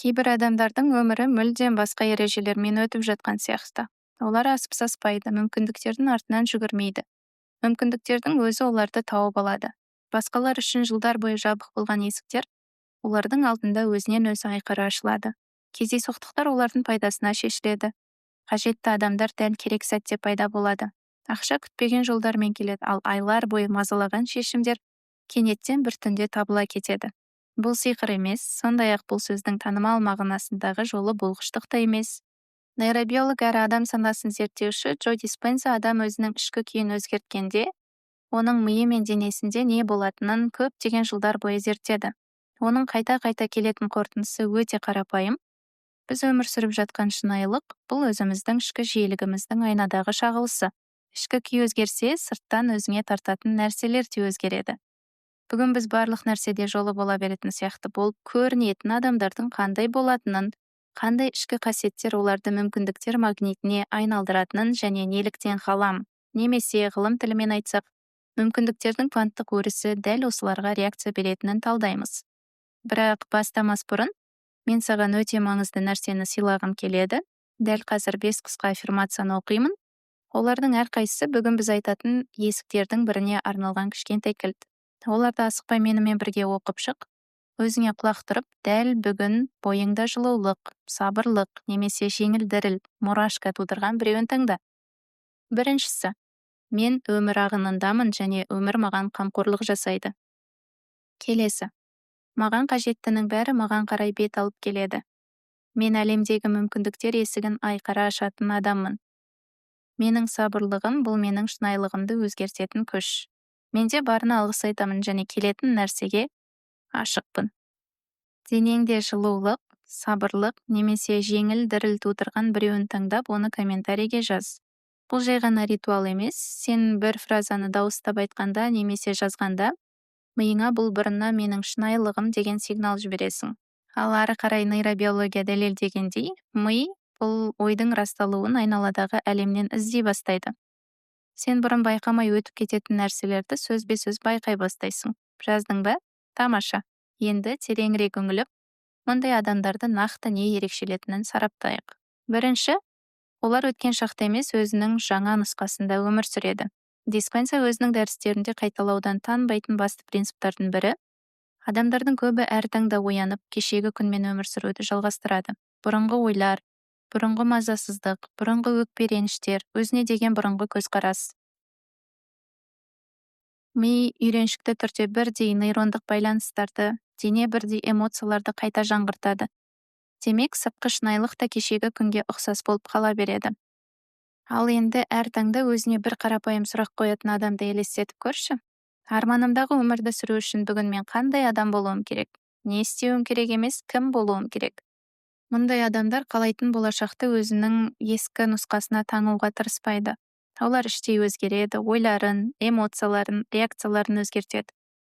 Кейбір адамдардың өмірі мүлдем басқа ережелермен өтіп жатқан сияқты. Олар асып саспайды, мүмкіндіктердің артынан жүгірмейді. Мүмкіндіктердің өзі оларды тауып алады. Басқалар үшін жылдар бойы жабық болған есіктер олардың алдында өзінен өзі айқара ашылады. Кездейсоқтықтар олардың пайдасына шешіледі. Қажетті адамдар дәл керек сәтте пайда болады. Ақша күтпеген жолдармен келеді, ал айлар бойы мазалаған шешімдер кенеттен бір түнде табыла кетеді. Бұл сиқыр емес, сондай-ақ бұл сөздің танымал мағынасындағы жолы болғыштық та емес. Нейробиолог әрі адам санасын зерттеуші Джо Диспенза адам өзінің ішкі күйін өзгерткенде, оның миы мен денесінде не болатынын көптеген жылдар бойы зерттеді. Оның қайта-қайта келетін қорытындысы өте қарапайым. Біз өмір сүріп жатқан шынайылық бұл өзіміздің ішкі жиілігіміздің айнадағы шағылысы. Ішкі күй өзгерсе, сырттан өзіңе тартатын нәрселер де өзгереді. Бүгін біз барлық нәрседе жолы бола беретін сияқты болып көрінетін адамдардың қандай болатынын, қандай ішкі қасиеттер оларды мүмкіндіктер магнитіне айналдыратынын және неліктен ғалам, немесе ғылым тілімен айтсақ, мүмкіндіктердің кванттық өрісі дәл осыларға реакция беретінін талдаймыз. Бірақ бастамас бұрын, мен саған өте маңызды нәрсені сыйлағым келеді. Дәл қазір 5 қысқа аффирмацияны оқимын. Олардың әрқайсысы бүгін біз айтатын есіктердің біріне арналған кішкентай кілт. Оларды асықпай менімен бірге оқып шық. Өзіңе құлақ тұрып, дәл бүгін бойыңда жылулық, сабырлық, немесе жеңіл діріл, мурашка тудырған біреуін таңда. Біріншісі, мен өмір ағынындамын және өмір маған қамқорлық жасайды. Келесі, маған қажеттінің бәрі маған қарай бет алып келеді. Мен әлемдегі мүмкіндіктер есігін айқара ашатын адаммын. Менің сабырлығым бұл менің шынайылығымды өзгертетін күш. Менде барына алғыс айтамын және келетін нәрсеге ашықпын. Денеңде жылулық, сабырлық немесе жеңіл діріл тудырған біреуін таңдап, оны комментарийге жаз. Бұл жай ғана ритуал емес, сен бір фразаны дауыстап айтқанда немесе жазғанда, миыңа бұл бұрыннан менің шынайылығым деген сигнал жібересің. Ал ары қарай нейробиология дәлелдегендей, ми бұл ойдың расталуын айналадағы әлемнен іздей бастайды. Сен бұрын байқамай өтіп кететін нәрселерді сөзбе-сөз байқай бастайсың. Жаздың ба? Тамаша. Енді тереңірек үңіліп, мұндай адамдарды нақты не ерекшелетінін сараптайық. Бірінші, олар өткен шақта емес өзінің жаңа нұсқасында өмір сүреді. Диспенза өзінің дәрістерінде қайталаудан танбайтын басты принциптардың бірі, адамдардың көбі әр таңда оянып, кешегі күнмен өмір сүруді жалғастырады. Бұрынғы ойлар, бұрынғы мазасыздық, бұрынғы өкпе-реніштер, өзіне деген бұрынғы көзқарас. Ми үйреншікті түрде бірдей нейрондық байланыстарды, дене бірдей эмоцияларды қайта жаңғыртады. Демек, сыртқы шынайылық та кешегі күнге ұқсас болып қала береді. Ал енді әр таңда өзіне бір қарапайым сұрақ қоятын адамды елестетіп көрші. Арманымдағы өмірді сүру үшін бүгін мен қандай адам болуым керек? Не істеуім керек емес, кім болуым керек? Мұндай адамдар қалайтын болашақты өзінің ескі нұсқасына таңуға тырыспайды. Олар іштей өзгереді, ойларын, эмоцияларын, реакцияларын өзгертеді.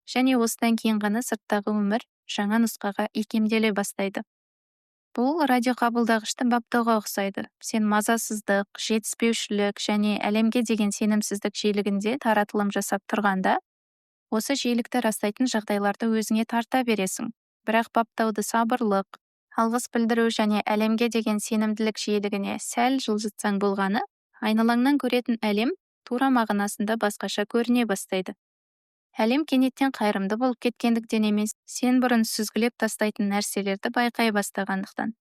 Және осыдан кейін ғана сырттағы өмір жаңа нұсқаға икемделе бастайды. Бұл радиоқабылдағышты баптауға ұқсайды. Сен мазасыздық, жетіспеушілік және әлемге деген сенімсіздік жиілігінде таратылым жасап тұрғанда, осы жиілікті растайтын жағдайларды өзіңе тарта бересің. Бірақ баптауды сабырлық, алғыс білдіру және әлемге деген сенімділік жиілігіне сәл жылжытсаң болғаны, айналаңнан көретін әлем тура мағынасында басқаша көріне бастайды. Әлем кенеттен қайырымды болып кеткендіктен емес, сен бұрын сүзгілеп тастайтын нәрселерді байқай бастағандықтан.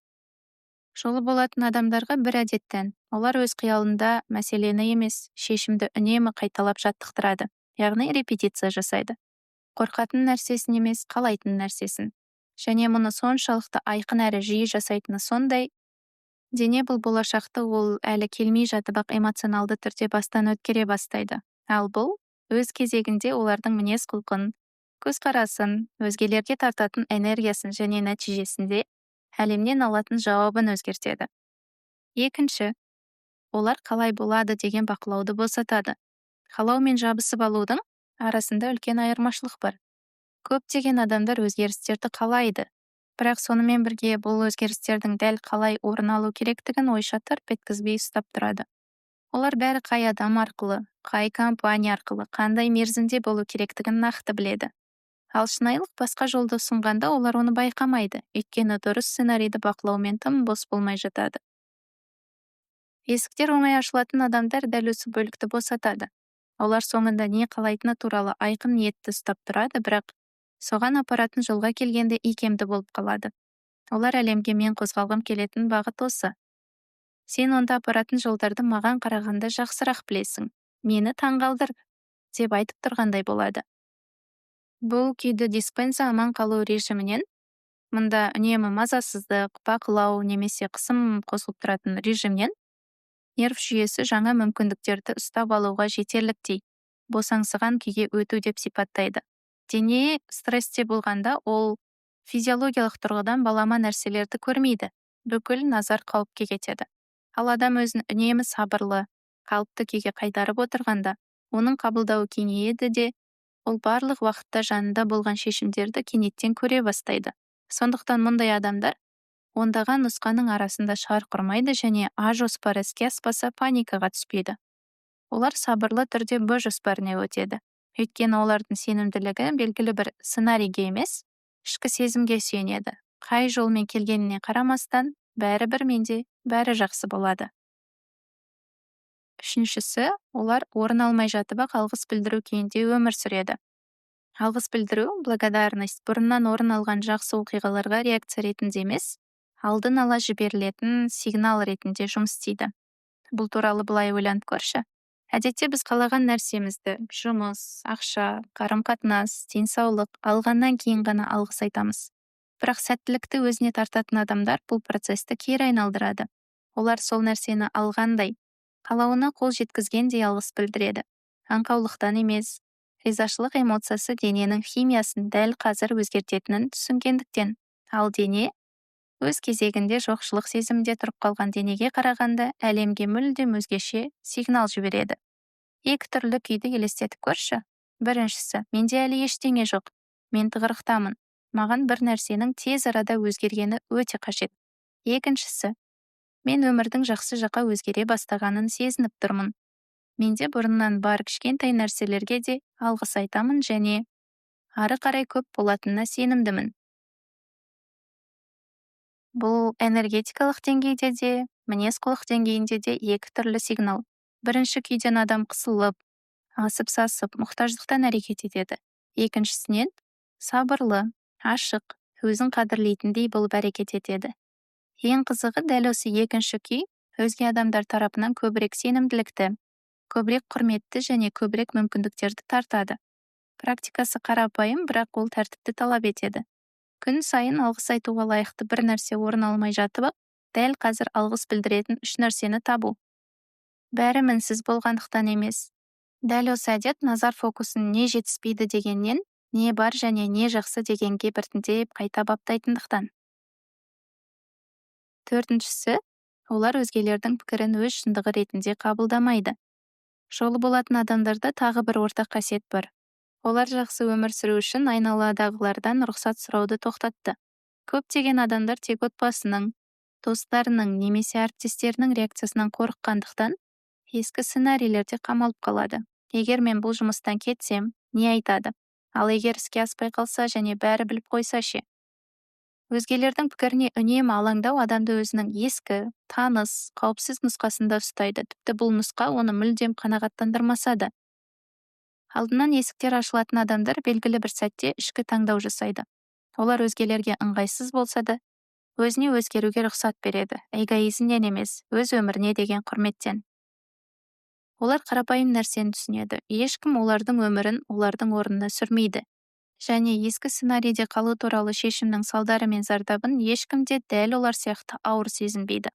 Жолы болатын адамдарға бір әдеттен, олар өз қиялында мәселені емес, шешімді үнемі қайталап жаттықтырады, яғни репетиция жасайды. Қорқатын нәрсесін емес, қалайтын нәрсесін. Және мұны соншалықты айқын әрі жиі жасайтыны сондай, дене бұл болашақты ол әлі келмей жатып-ақ эмоционалды түрде бастан өткере бастайды. Ал бұл өз кезегінде олардың мінез құлқын, көзқарасын, өзгелерге тартатын энергиясын және нәтижесінде әлемнен алатын жауабын өзгертеді. Екінші, олар қалай болады деген бақылауды босатады. Қалаумен жабысып алудың арасында үлкен айырмашылық бар. Көптеген адамдар өзгерістерді қалайды, бірақ сонымен бірге бұл өзгерістердің дәл қалай орын алу керектігін ойша тырп еткізбей ұстап тұрады. Олар бәрі қай адам арқылы, қай компания арқылы, қандай мерзімде болу керектігін нақты біледі. Ал шынайылық басқа жолды ұсынғанда олар оны байқамайды, өйткені дұрыс сценарийді бақылаумен тым бос болмай жатады. Есіктер оңай ашылатын адамдар дәл осы бөлікті босатады. Олар соңында не қалайтыны туралы айқын ниетті ұстап тұрады, бірақ соған апаратын жолға келгенде икемді болып қалады. Олар әлемге мен қозғалғым келетін бағыт осы. Сен онда апаратын жолдарды маған қарағанда жақсырақ білесің. Мені таңғалдыр, деп айтып тұрғандай болады. Бұл күйді диспенса аман қалу режимінен, мұнда үнемі мазасыздық, бақылау немесе қысым қосылып тұратын режимнен нерв жүйесі жаңа мүмкіндіктерді ұстап алуға жетерліктей босаңсыған күйге өту деп сипаттайды. Дене стрессте болғанда ол физиологиялық тұрғыдан балама нәрселерді көрмейді, бүкіл назар қауіпке кетеді. Ал адам өзін үнемі сабырлы, қалыпты күйге қайтарып отырғанда, оның қабылдауы кеңейеді де, ол барлық уақытта жанында болған шешімдерді кенеттен көре бастайды. Сондықтан мұндай адамдар ондаған нұсқаның арасында шарқ ұрмайды және А жоспары іске аспаса паникаға түспейді. Олар сабырлы түрде Б жоспарына өтеді. Өйткені олардың сенімділігі белгілі бір сценарийге емес, ішкі сезімге сүйенеді. Қай жолмен келгеніне қарамастан, бәрібір менде бәрі жақсы болады. Үшіншісі, олар орын алмай жатып ақ алғыс білдіру күйінде өмір сүреді. Алғыс білдіру, благодарность бұрыннан орын алған жақсы оқиғаларға реакция ретінде емес, алдын ала жіберілетін сигнал ретінде жұмыс істейді. Бұл туралы былай ойланып көрші. Әдетте біз қалаған нәрсемізді, жұмыс, ақша, қарым-қатынас, денсаулық алғаннан кейін ғана алғыс айтамыз. Бірақ сәттілікті өзіне тартатын адамдар бұл процесті кері айналдырады. Олар сол нәрсені алғандай, қалауына қол жеткізгендей алғыс білдіреді. Аңқаулықтан емес, ризашылық эмоциясы дененің химиясын дәл қазір өзгертетінін түсінгендіктен. Ал дене өз кезегінде жоқшылық сезімде тұрып қалған денеге қарағанда әлемге мүлдем өзгеше сигнал жібереді. Екі түрлі күйді елестетіп көрші. Біріншісі, менде әлі ештеңе жоқ. Мен тығырықтамын. Маған бір нәрсенің тез арада өзгергені өте қажет. Екіншісі, мен өмірдің жақсы жаққа өзгере бастағанын сезініп тұрмын. Менде бұрыннан бар кішкентай нәрселерге де алғыс айтамын және ары қарай көп болатынына сенімдімін. Бұл энергетикалық деңгейде де, мінез-құлық деңгейінде де екі түрлі сигнал. Бірінші күйден адам қысылып, асып-сасып, мұқтаждықтан әрекет етеді. Екіншісінен сабырлы, ашық, өзін қадірлейтіндей болып әрекет етеді. Ең қызығы дәл осы екінші күй өзге адамдар тарапынан көбірек сенімділікті, көбірек құрметті және көбірек мүмкіндіктерді тартады. Практикасы қарапайым, бірақ ол тәртіпті талап етеді. Күн сайын алғыс айтуға лайықты бір нәрсе орын алмай жатып, дәл қазір алғыс білдіретін үш нәрсені табу. Бәрі мінсіз болғандықтан емес. Дәл осы әдет назар фокусын не жетіспейді дегеннен, не бар және не жақсы дегенге біртіндеп қайта баптайтындықтан. Төртіншісі, олар өзгелердің пікірін өз шындығы ретінде қабылдамайды. Жолы болатын адамдарда тағы бір ортақ қасиет бар. Олар жақсы өмір сүру үшін айналадағылардан рұқсат сұрауды тоқтатты. Көптеген адамдар тек отбасының, достарының немесе әріптестерінің реакциясынан қорыққандықтан ескі сценарийлерде қамалып қалады. Егер мен бұл жұмыстан кетсем, не айтады? Ал егер іске аспай қалса және бәрі біліп қойса ше? Өзгелердің пікіріне үнемі алаңдау адамды өзінің ескі, таныс, қауіпсіз нұсқасында ұстайды. Тіпті бұл нұсқа оны мүлдем қанағаттандырмаса да. Алдынан есіктер ашылатын адамдар белгілі бір сәтте ішкі таңдау жасайды. Олар өзгелерге ыңғайсыз болса да, өзіне өзгеруге рұқсат береді. Эгоизмнен емес, өз өміріне деген құрметтен. Олар қарапайым нәрсені түсінеді. Ешкім олардың өмірін олардың орнына сүрмейді. Және ескі сценарийде қалу туралы шешімнің салдары мен зардабын ешкім де дәл олар сияқты ауыр сезінбейді.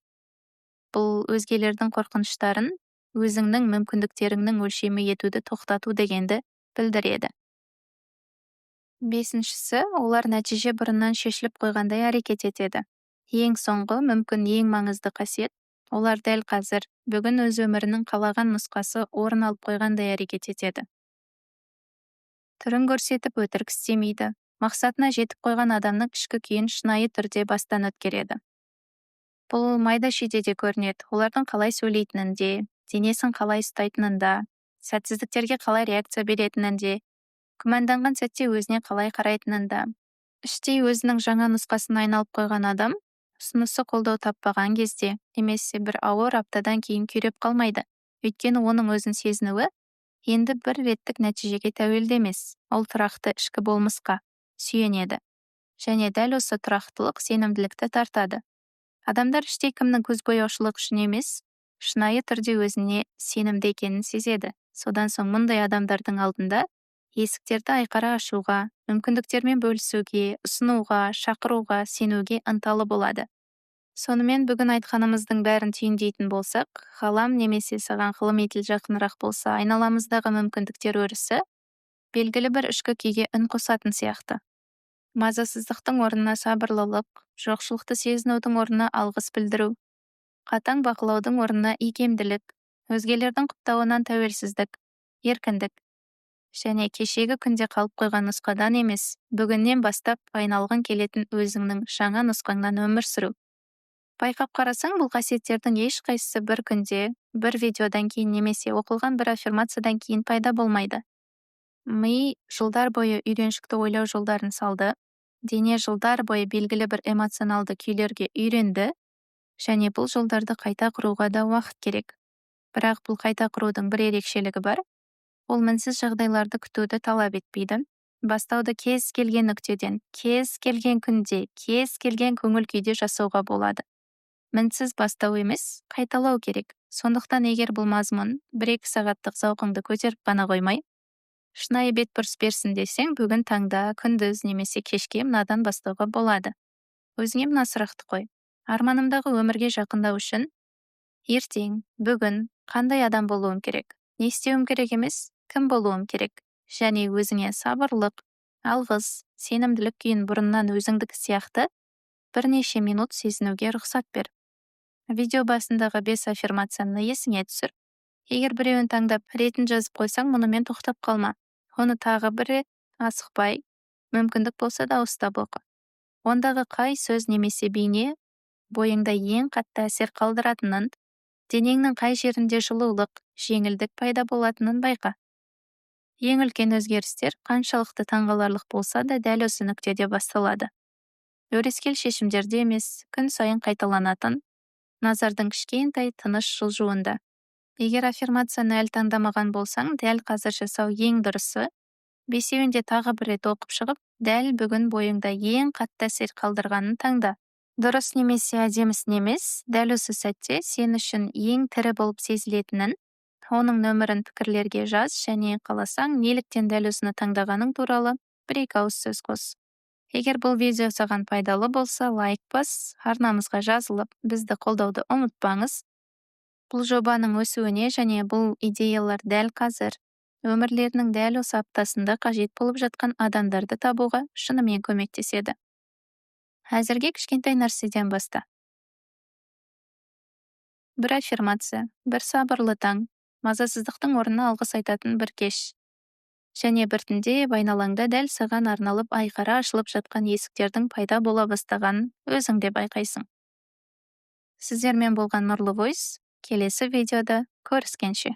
Бұл өзгелердің қорқыныштарын өзіңнің мүмкіндіктеріңнің өлшемі етуді тоқтату дегенді білдіреді. Бесіншісі, олар нәтиже бұрыннан шешіліп қойғандай әрекет етеді. Ең соңғы, мүмкін ең маңызды қасиет, олар дәл қазір, бүгін өз өмірінің қалаған нұсқасы орын алып қойғандай әрекет етеді. Түрін көрсетіп өтірік істемейді. Мақсатына жетіп қойған адамның ішкі күйін шынайы түрде бастан өткереді. Бұл майда шүйде көрінеді. Олардың қалай сөйлейтінінде, денесін қалай ұстайтынында, сәтсіздіктерге қалай реакция беретінінде, күмәнданған сәтте өзіне қалай қарайтынын да. Іштей өзінің жаңа нұсқасын айналып қойған адам, ұсынысы қолдау таппаған кезде, немесе бір ауыр аптадан кейін күйреп қалмайды. Өйткені оның өзін сезінуі енді бір реттік нәтижеге тәуелді емес, ол тұрақты ішкі болмысқа сүйенеді. Және дәл осы тұрақтылық сенімділікті тартады. Адамдар іштей кімнің көзбояушылық үшін емес, шынайы түрде өзіне сенімді екенін сезеді. Содан соң мұндай адамдардың алдында есіктерді айқара ашуға, мүмкіндіктермен бөлісуге, ұсынуға, шақыруға, сенуге ынталы болады. Сонымен бүгін айтқанымыздың бәрін түйіндейтін болсақ, ғалам немесе саған ғылыми тіл жақынырақ болса, айналамыздағы мүмкіндіктер өрісі белгілі бір ішкі күйге үн қосатын сияқты. Мазасыздықтың орнына сабырлылық, жоқшылықты сезінудің орнына алғыс білдіру, қатаң бақылаудың орнына икемділік, өзгелердің құптауынан тәуелсіздік, еркіндік, және кешегі күнде қалып қойған нұсқадан емес, бүгіннен бастап айналғың келетін өзіңнің жаңа нұсқаңнан өмір сүру. Байқап қарасаң, бұл қасиеттердің ешқайсысы бір күнде, бір видеодан кейін немесе оқылған бір аффирмациядан кейін пайда болмайды. Ми жылдар бойы үйреншікті ойлау жолдарын салды, дене жылдар бойы белгілі бір эмоционалды күйлерге үйренді, және бұл жолдарды қайта құруға да уақыт керек. Бірақ бұл қайта құрудың бір ерекшелігі бар, ол мінсіз жағдайларды күтуді талап етпейді. Бастауды кез келген нүктеден, кез келген күнде, кез келген көңіл күйде жасауға болады. Мінсіз бастау емес, қайталау керек. Сондықтан егер бұл мазмұн 1-2 сағаттық зауқыңды көтеріп қана қоймай, шынайы бетбұрыс берсін десең, бүгін таңда, күндіз немесе кешке мынадан бастауға болады. Өзіңе мына сұрақты қой. Арманымдағы өмірге жақындау үшін ертең, бүгін қандай адам болуым керек? Не істеуім керек емес, кім болуым керек? Және өзіңе сабырлық, алғыс, сенімділік күйін бұрыннан өзіңдік сияқты бірнеше минут сезінуге рұқсат бер. Видео басындағы 5 аффирмацияны есіңе түсір. Егер біреуін таңдап ретін жазып қойсаң, мұнымен тоқтап қалма. Оны тағы бірі асықпай, мүмкіндік болса дауыстап оқы. Ондағы қай сөз немесе бейне бойыңда ең қатты әсер қалдыратынын, денеңнің қай жерінде жылулық, жеңілдік пайда болатынын байқа. Ең үлкен өзгерістер қаншалықты таңғаларлық болса да дәл осы нүктеде басталады. Өрескел шешімдерде емес, күн сайын қайталанатын, назардың кішкентай тыныш жылжуында. Егер аффирмацияны әлі таңдамаған болсаң, дәл қазір жасау ең дұрысы, 5-еуінде тағы бір рет оқып шығып, дәл бүгін бойыңда ең қатты әсер қалдырғанын таңда. Дұрыс немесе әдемісін емес, дәл осы сәтте сен үшін ең тірі болып сезілетінін, оның нөмірін пікірлерге жаз, және қаласаң, неліктен дәл осыны таңдағаның туралы 1-2 ауыз сөз қос. Егер бұл видео саған пайдалы болса, лайк бас, арнамызға жазылып, бізді қолдауды ұмытпаңыз. Бұл жобаның өсуіне және бұл идеялар дәл қазір, өмірлерінің дәл осы аптасында қажет болып жатқан адамдарды табуға шынымен көмектеседі. Әзірге кішкентай нәрседен баста. Бір аффирмация, бір сабырлы таң, мазасыздықтың орнына алғыс айтатын бір кеш. Және біртіндеп айналаңда дәл саған арналып айқара ашылып жатқан есіктердің пайда бола бастағанын өзің де байқайсың. Сіздермен болған Нұрлы Войс, келесі видеода көріскенше.